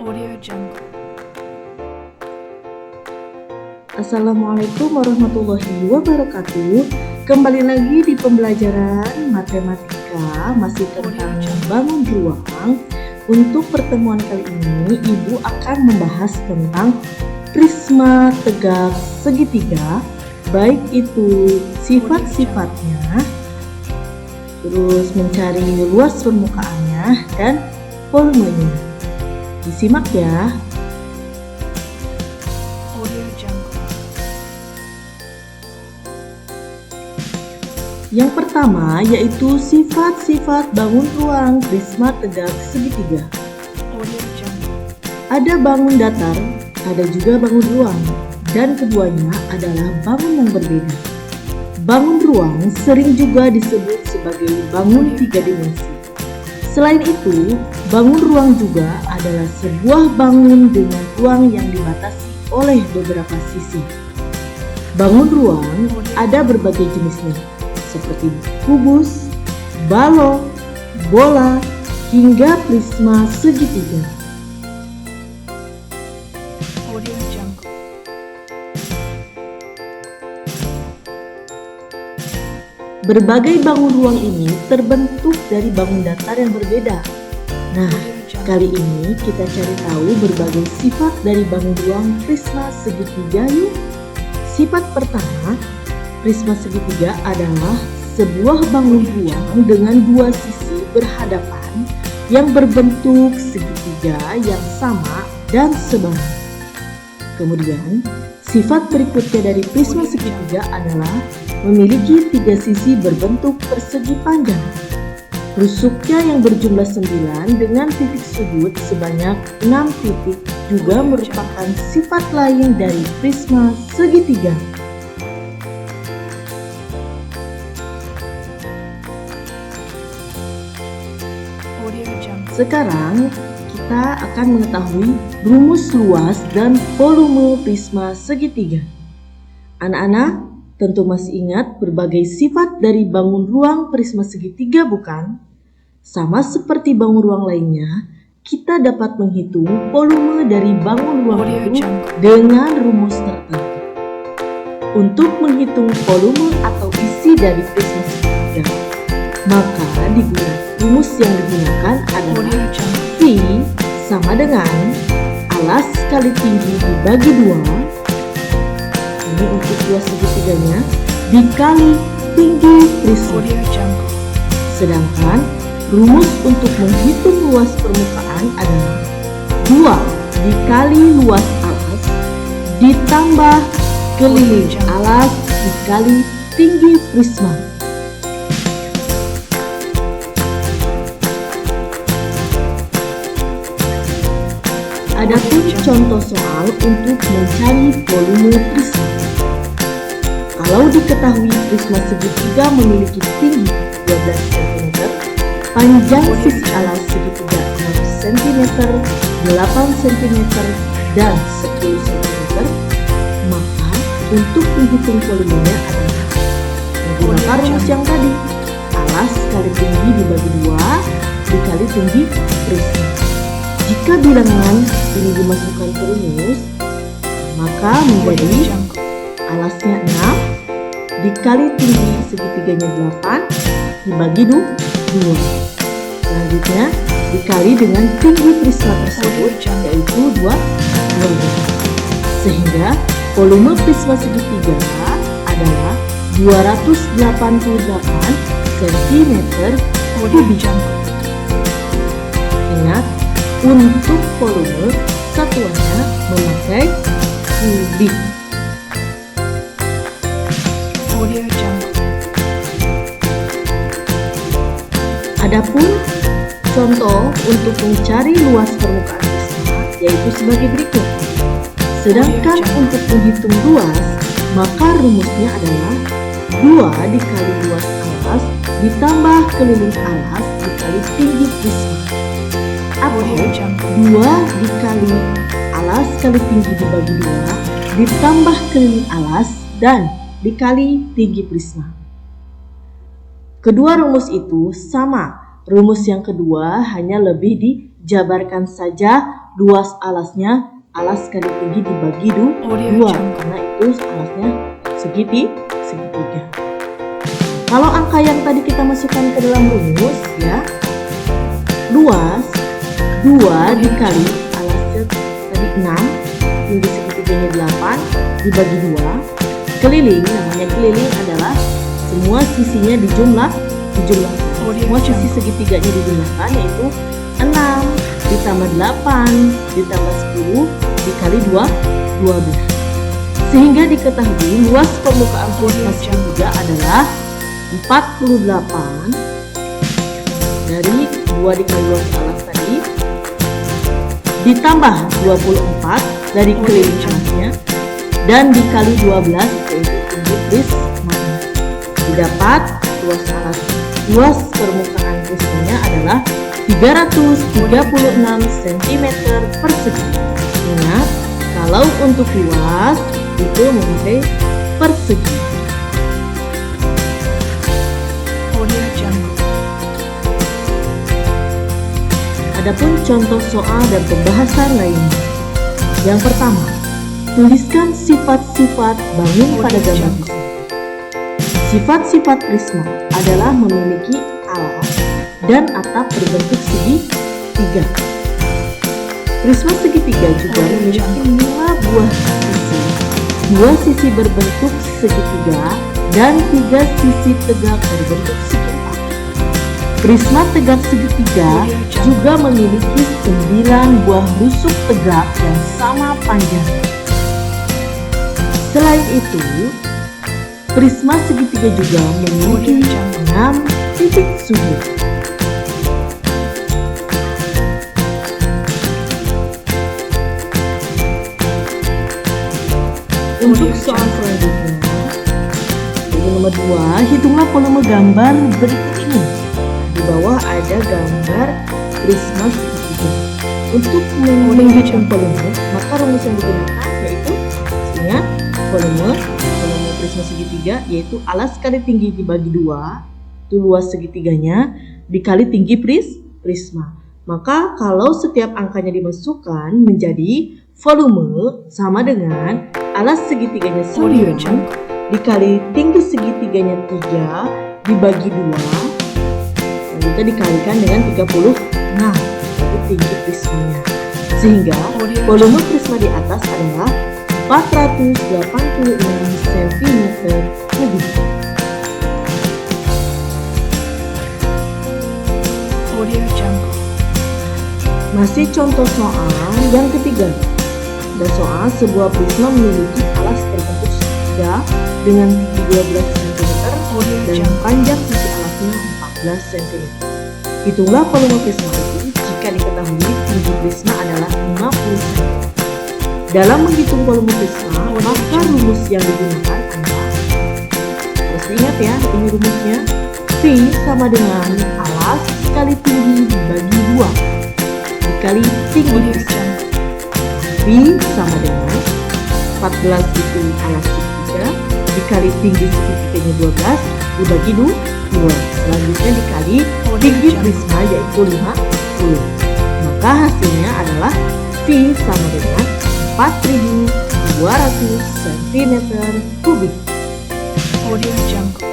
Audio Jungle. Assalamualaikum warahmatullahi wabarakatuh. Kembali lagi di pembelajaran matematika masih tentang bangun ruang. Untuk pertemuan kali ini Ibu akan membahas tentang prisma tegak segitiga, baik itu sifat-sifatnya, terus mencari luas permukaannya dan volumenya. Disimak ya. Audio Jungle. Yang pertama yaitu sifat-sifat bangun ruang prisma tegak segitiga. Audio Jungle. Ada bangun datar, ada juga bangun ruang, dan keduanya adalah bangun yang berbeda. Bangun ruang sering juga disebut sebagai bangun tiga dimensi. Selain itu, bangun ruang juga adalah sebuah bangun dengan ruang yang dibatasi oleh beberapa sisi. Bangun ruang ada berbagai jenisnya, seperti kubus, balok, bola, hingga prisma segitiga. Audio Jungle. Berbagai bangun ruang ini terbentuk dari bangun datar yang berbeda. Nah, kali ini kita cari tahu berbagai sifat dari bangun ruang prisma segitiga yuk. Sifat pertama, prisma segitiga adalah sebuah bangun ruang dengan dua sisi berhadapan yang berbentuk segitiga yang sama dan sebalik. Kemudian, sifat berikutnya dari prisma segitiga adalah memiliki tiga sisi berbentuk persegi panjang. Rusuknya yang berjumlah 9 dengan titik sudut sebanyak 6 titik juga merupakan sifat lain dari prisma segitiga. Audio Jungle. Sekarang kita akan mengetahui rumus luas dan volume prisma segitiga. Anak-anak tentu masih ingat berbagai sifat dari bangun ruang prisma segitiga bukan? Sama seperti bangun ruang lainnya, kita dapat menghitung volume dari bangun ruang itu dengan rumus tertentu. Untuk menghitung volume atau isi dari prisma segitiga, maka rumus yang digunakan adalah V sama dengan alas kali tinggi dibagi 2. Ini untuk luas segitiganya dikali tinggi prisma. Audio Jungle. Sedangkan rumus untuk menghitung luas permukaan adalah 2 dikali luas alas ditambah keliling alas dikali tinggi prisma. Adapun contoh soal untuk mencari volume prisma. Kalau diketahui prisma segitiga memiliki tinggi 12 cm, panjang sisi alas segitiga 6 cm, 8 cm, dan 10 cm, maka untuk menghitung volumenya adalah menggunakan rumus yang tadi. Alas kali tinggi dibagi 2 dikali tinggi prisma. Jika bilangan ini dimasukkan ke rumus, maka menjadi alasnya 6 dikali tinggi segitiganya 8 dibagi 2. Selanjutnya dikali dengan tinggi prisma tersebut yaitu 2. Sehingga volume prisma segitiga adalah 288 cm kubik. Ingat, untuk volume satuannya memakai kubik. Audio Jungle. Adapun contoh untuk mencari luas permukaan prisma yaitu sebagai berikut. Sedangkan untuk menghitung luas, maka rumusnya adalah 2 dikali luas alas ditambah keliling alas dikali tinggi prisma. Atau 2 dikali alas kali tinggi dibagi 2 ditambah keliling alas dan dikali tinggi prisma. Kedua rumus itu sama. Rumus yang kedua hanya lebih dijabarkan saja luas alasnya alas kali tinggi dibagi Audio 2 Jungle. karena itu alasnya segitiga. Kalau angka yang tadi kita masukkan ke dalam rumus ya, luas 2 dikali alasnya tadi 6, tinggi segitiganya 8 dibagi 2. Keliling, namanya keliling adalah semua sisinya dijumlah. Semua sisi segitiganya dijumlahkan, yaitu 6 ditambah 8 ditambah 10 dikali 12. Sehingga diketahui luas permukaan prisma segitiga adalah 48 dari 2 dikali luas alas tadi ditambah 24 dari keliling alasnya dan dikali 12 yaitu tinggi prismanya. Didapat luas permukaan prismanya adalah 336 cm persegi. Ingat, kalau untuk luas itu memakai persegi. Audio Jungle. Adapun contoh soal dan pembahasan lainnya. Yang pertama, tuliskan sifat-sifat bangun pada gambar prisma. Sifat-sifat prisma adalah memiliki alas dan atap berbentuk segitiga. Prisma segitiga juga memiliki 5 buah sisi. 2 sisi berbentuk segitiga dan 3 sisi tegak berbentuk segitiga. Prisma tegak segitiga juga memiliki 9 buah rusuk tegak yang sama panjang. Selain itu, prisma segitiga juga memiliki 6 titik sudut. Untuk soal selanjutnya, jadi nomor 2, hitunglah volume gambar berikut ini. Di bawah ada gambar prisma segitiga. Untuk menghitung volume, maka rumus yang digunakan yaitu ingat volume prisma segitiga yaitu alas kali tinggi dibagi 2, itu luas segitiganya dikali tinggi prisma. Maka kalau setiap angkanya dimasukkan menjadi volume sama dengan alas segitiganya 9 dikali tinggi segitiganya 3 dibagi 2, selanjutnya dikalikan dengan 36, itu tinggi prismanya. Sehingga volume prisma di atas adalah 486 cm kubik. Audio Jungle. Masih contoh soal yang ketiga. Dan soal sebuah prisma memiliki alas berbentuk segitiga dengan tinggi 12 cm dan panjang sisi alasnya 14 cm. Hitunglah volume prisma itu jika diketahui tinggi prisma adalah 50 cm. Dalam menghitung volume prisma, maka rumus yang digunakan adalah, harus diingat ya, ini rumusnya V sama dengan alas kali tinggi dibagi 2 dikali tinggi prisma. V sama dengan 14 itu alas segitiga dikali tinggi segitiganya 12 dibagi 2. Selanjutnya dikali tinggi prisma yaitu 50. Maka hasilnya adalah V sama dengan 4.200 cm kubik. Audio Jungle.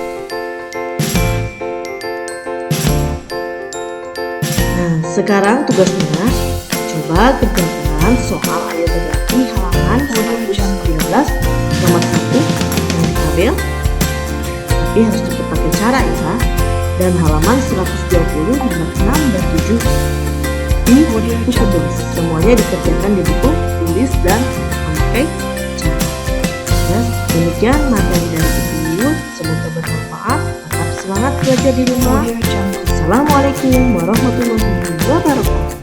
Nah, sekarang tugasnya coba kerjakan soal aerografi halaman 119 nomor 1 yang di tabel. Tapi harus cepat pakai cara ya. Dan halaman 120 nomor 6 dan 7 di buku tulis. Semuanya dikerjakan di buku tulis dan memakai cara. Ya, demikian materi dari ibu. Semoga bermanfaat. Tetap semangat belajar di rumah. Audio Jungle. Assalamualaikum warahmatullahi wabarakatuh.